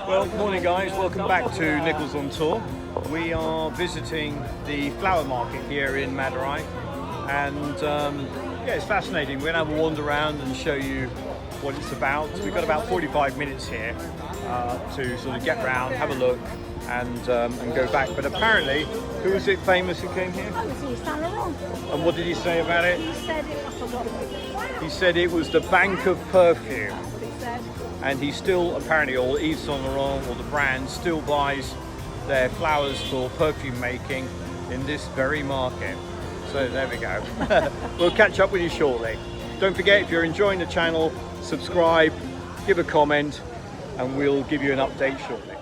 Well, morning guys, welcome back to Nichols on Tour. We are visiting the flower market here in Madurai, and yeah, it's fascinating. We're going to have a wander around and show you what it's about. We've got about 45 minutes here to sort of get round, have a look, and go back. But apparently, who was it famous who came here? And what did he say about it? He said it was the Bank of Perfume. And he still, apparently, or Yves Saint Laurent, or the brand, still buys their flowers for perfume making in this very market. So there we go. We'll catch up with you shortly. Don't forget, if you're enjoying the channel, subscribe, give a comment, and we'll give you an update shortly.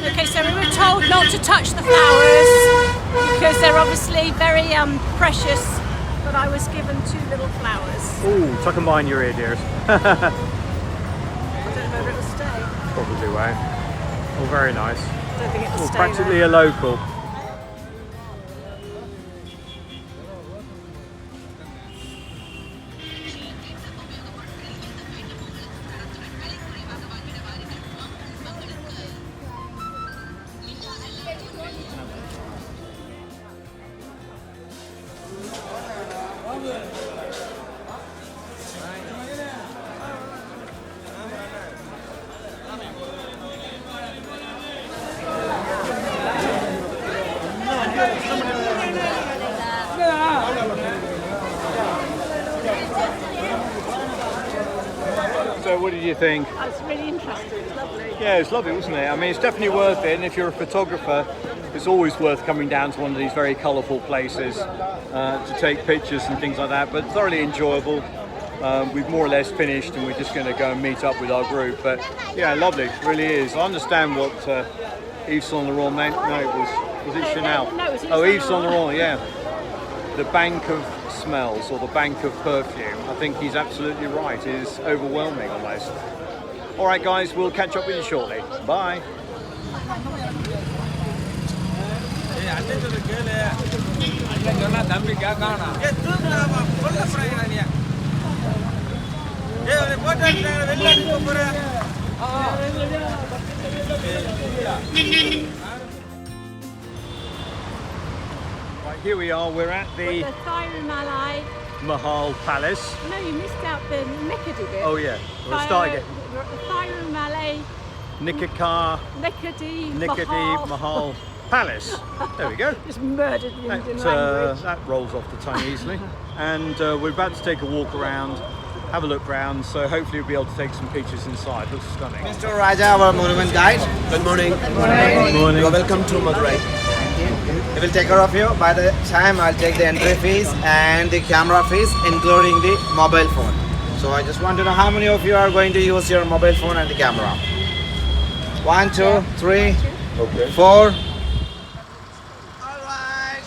Okay, so we were told not to touch the flowers because they're obviously very precious, but I was given 2 little flowers. Ooh, tuck them behind your ear, dears. I don't know whether it will stay. Probably won't. Oh, very nice. I don't think it will stay. Practically a local. So what did you think? Oh, it's really interesting, it's lovely. Yeah, it's lovely, wasn't it? I mean, it's definitely worth it, and if you're a photographer, it's always worth coming down to one of these very colourful places to take pictures and things like that, but thoroughly enjoyable. We've more or less finished, and we're just going to go and meet up with our group, but yeah, lovely, it really is. I understand what Yves Saint Laurent meant. No, was it Chanel? No, it was Yves Oh, Saint Yves Saint Laurent, yeah. The Bank of Smells, or the Bank of Perfume. I think he's absolutely right. It is overwhelming almost. All right, guys, we'll catch up with you shortly. Bye. Right, here we are. We're at the Thirumalai. Mahal Palace. No, you missed out the Nikkadi bit. Oh yeah, we'll start again. We're at the Thirumalai Nikkadi Mahal Palace. There we go. Just murdered the Indian language. That rolls off the tongue easily. And we're about to take a walk around, have a look around, so hopefully we'll be able to take some pictures inside. Looks stunning. Mr. Raja, our monument guide. Good morning. Good morning. Good morning. You are welcome to Madurai. We will take care of you. By the time I'll take the entry fees and the camera fees, including the mobile phone. So I just want to know how many of you are going to use your mobile phone and the camera. 1, 2, 3, 4. All right.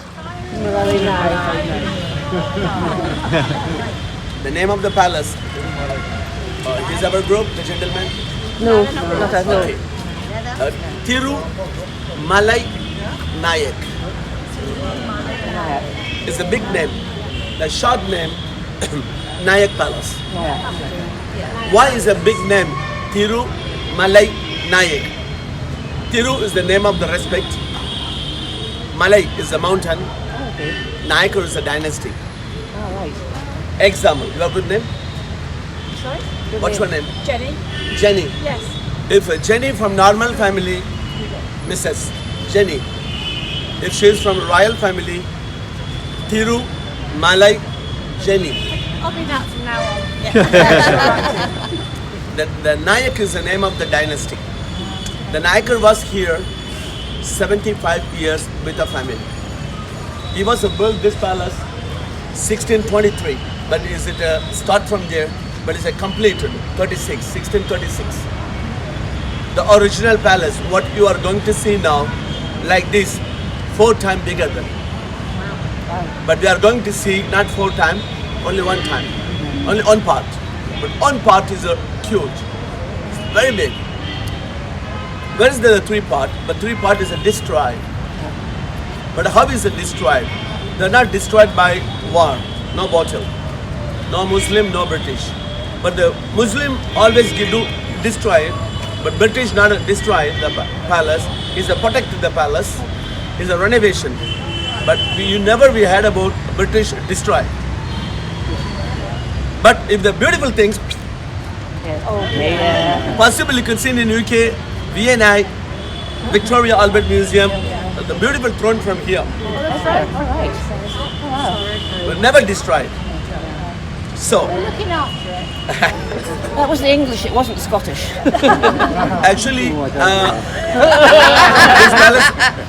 Very nice. The name of the palace. Is our group, the gentleman? No, not at all. Tirumalai Nayak. It's a big name. The short name, Nayak Palace. Why is a big name Tirumalai Nayak? Tiru is the name of the respect. Malay is the mountain. Nayak is a dynasty. Example, you have a good name? Sorry? What's your name? Jenny. Jenny. Yes. If Jenny from normal family, Mrs. Jenny. If she is from royal family, Thiru, Malai, Jenny. I'll be that from now on. The Nayak is the name of the dynasty. The Nayakar was here 75 years with a family. He was to build this palace 1623, but is it a start from there? But it's a completed 1636. The original palace, what you are going to see now, like this, 4 times bigger than. But we are going to see not 4 times, only 1 time, only one part. But one part is huge, it's very big. Where is the 3 part? The 3 part is destroyed. But how is it destroyed? They're not destroyed by war, no battle, no Muslim, no British. But the Muslim always destroy it, but British not destroy the palace. Is a protect the palace, is a renovation. But we heard about British destroy. But if the beautiful things, possibly you can see in UK, VNI, Victoria Albert Museum, the beautiful throne from here. Were never destroyed. So, Looking after it. That was the English, it wasn't Scottish. actually,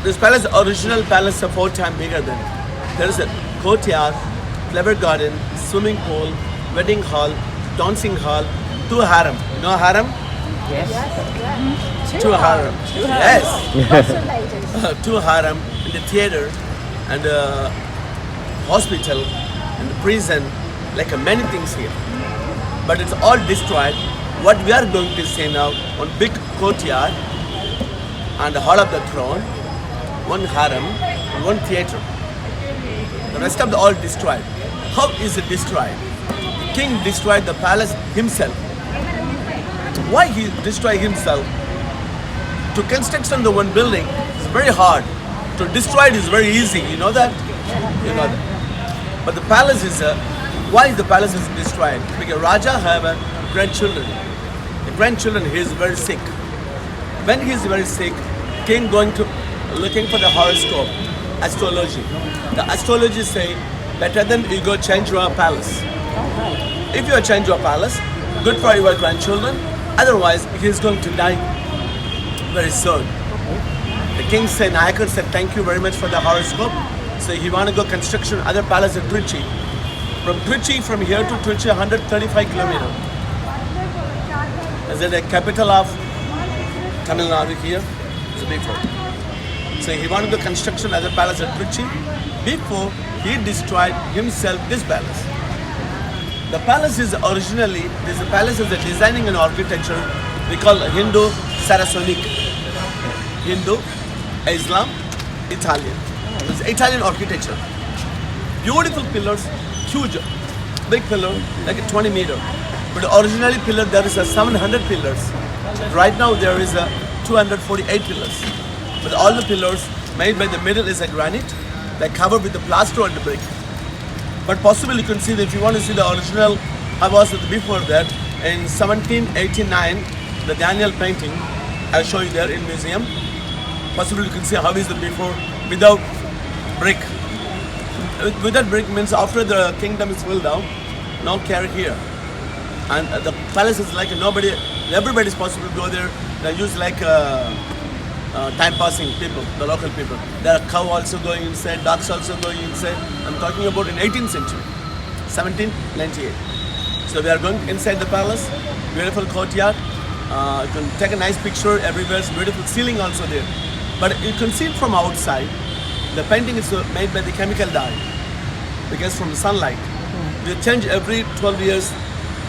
this palace, original palace, is 4 times bigger than. There is a courtyard, flower garden, swimming pool, wedding hall, dancing hall, 2 harem. You know harem? Yes. 2 harem. Yes. Lots of ladies. 2 harem in the theater and the hospital and the prison, like many things here. But it's all destroyed. What we are going to see now, one big courtyard and the hall of the throne, 1 harem, and 1 theater. The rest of the all destroyed. How is it destroyed? The king destroyed the palace himself. Why he destroyed himself? To construct on the one building is very hard. To destroy it is very easy. You know that? You know that. But the palace is why the palace is destroyed? Because Raja have grandchildren. The grandchildren, he is very sick. When he is very sick, king going to looking for the horoscope, astrology. The astrology say better than you go change your palace. If you change your palace, good for your grandchildren. Otherwise, he is going to die very soon. The king said, Nayakar said, thank you very much for the horoscope. So he want to go construction other palace at Trichy. From Trichy, from here to Trichy, 135 kilometers. Is it the capital of Tamil Nadu here? It's before. So he wanted to go construction other palace at Trichy. Before he destroyed himself this palace. The palace is originally, this palace is a designing and architecture we call Hindu Saracenic. Hindu, Islam, Italian. It's Italian architecture. Beautiful pillars, huge, big pillar, like a 20 meter. But originally pillar there is a 700 pillars. Right now there is a 248 pillars. But all the pillars made by the middle is a granite, like covered with the plaster and the brick. But possibly you can see that if you want to see the original, I was before that in 1789, the Daniel painting. I'll show you there in museum. Possibly you can see how is the before without brick. Without brick means after the kingdom is filled down, no carry here. And the palace is like nobody, everybody is possible to go there. They use like time passing people, the local people. There are cow also going inside, dogs also going inside. I'm talking about in 18th century, 1798. So we are going inside the palace, beautiful courtyard. You can take a nice picture everywhere, it's beautiful ceiling also there. But you can see it from outside. The painting is made by the chemical dye because from the sunlight. We change every 12 years,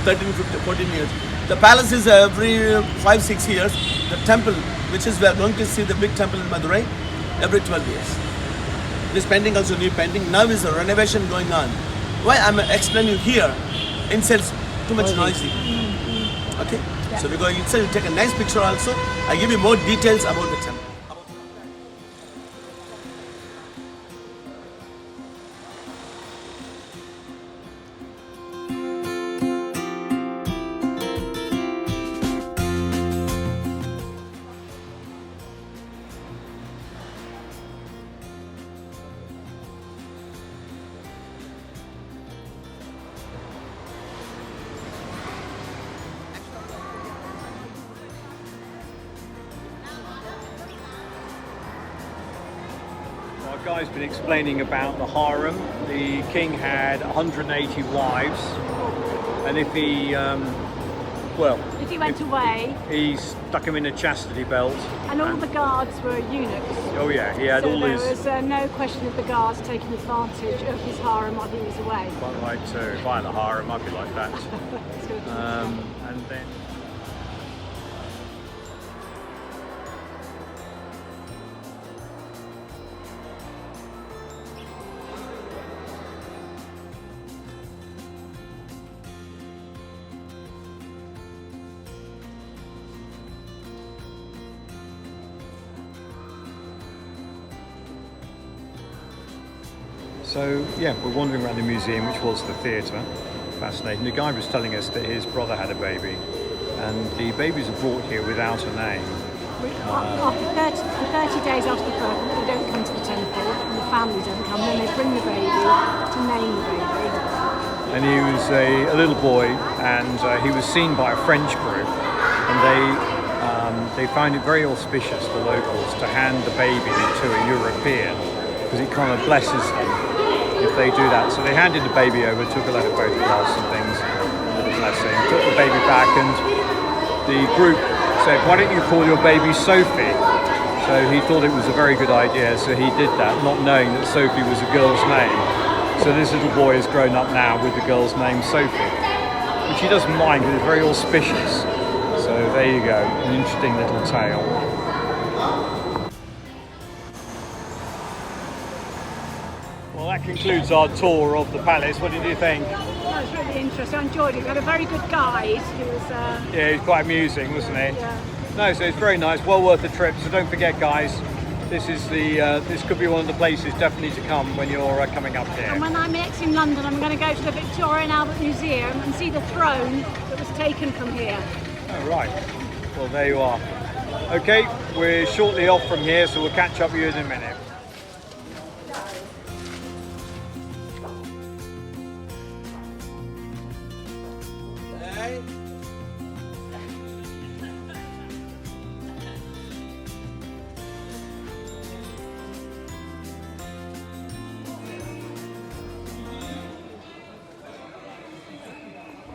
13, 15, 14 years. The palace is every 5-6 years. The temple, which is we are going to see the big temple in Madurai, every 12 years. This painting also new painting. Now is a renovation going on. Why I'm explaining here, inside it's too much noisy. Okay? So we go inside, we take a nice picture also. I give you more details about the temple. Guy's been explaining about the harem. The king had 180 wives, and if he, if he went away, he stuck him in a chastity belt. and all the guards were eunuchs. Oh yeah, he had So all there his. was no question of the guards taking advantage of his harem while he was away. Quite right too. If I had a harem, I'd be like that. So, And then. So yeah, we're wandering around the museum, which was the theatre. Fascinating. The guy was telling us that his brother had a baby, and the babies are brought here without a name. after 30 days after the birth, they don't come to the temple, and the family don't come. Then they bring the baby to name the baby. And he was a little boy, and he was seen by a French group, and they found it very auspicious, the locals, to hand the baby to a European, because it kind of blesses them if they do that. So they handed the baby over, took a lot of photographs and things for the blessing, took the baby back, and the group said, "Why don't you call your baby Sophie?" So he thought it was a very good idea, so he did that, not knowing that Sophie was a girl's name. So this little boy has grown up now with the girl's name Sophie, which he doesn't mind because it's very auspicious. So there you go, an interesting little tale. Well, that concludes our tour of the palace. What did you think? That was really interesting. I enjoyed it. We had a very good guide who was. Yeah, he was quite amusing, wasn't he? Yeah. No, so it's very nice, well worth the trip. So don't forget, guys, this is this could be one of the places definitely to come when you're coming up here. And when I'm next in London, I'm going to go to the Victoria and Albert Museum and see the throne that was taken from here. Oh, right. Well, there you are. Okay, we're shortly off from here, so we'll catch up with you in a minute. Hey.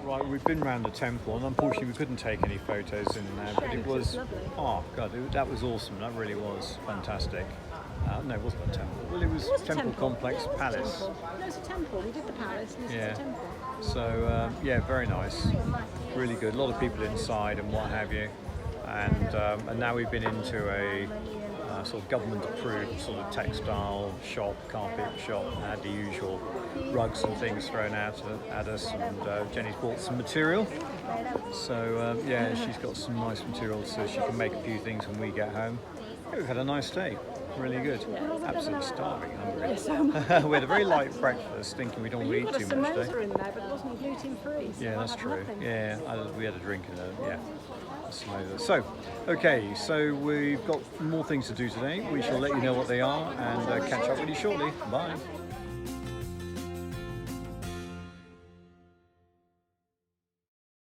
Right, we've been around the temple, and unfortunately we couldn't take any photos in there, but it was, oh god, that was awesome. That really was fantastic. No, it wasn't a temple. Well, it was, a temple complex palace. No, it was a temple. We did the palace, and this Yeah. is a temple. So yeah, very nice, really good. A lot of people inside and what have you, and now we've been into a sort of government-approved sort of textile shop, carpet shop, and had the usual rugs and things thrown out at us. And Jenny's bought some material, so yeah, she's got some nice material so she can make a few things when we get home. Yeah, we've had a nice day. Really good. Absolutely starving, hungry. We had a very light breakfast, thinking we don't You eat got a too much today. samosa in there, but it wasn't gluten free. So Yeah, I that's had true. nothing. Yeah, we had a drink and a samosa. So, okay, so we've got more things to do today. We shall let you know what they are and catch up with you shortly. Bye.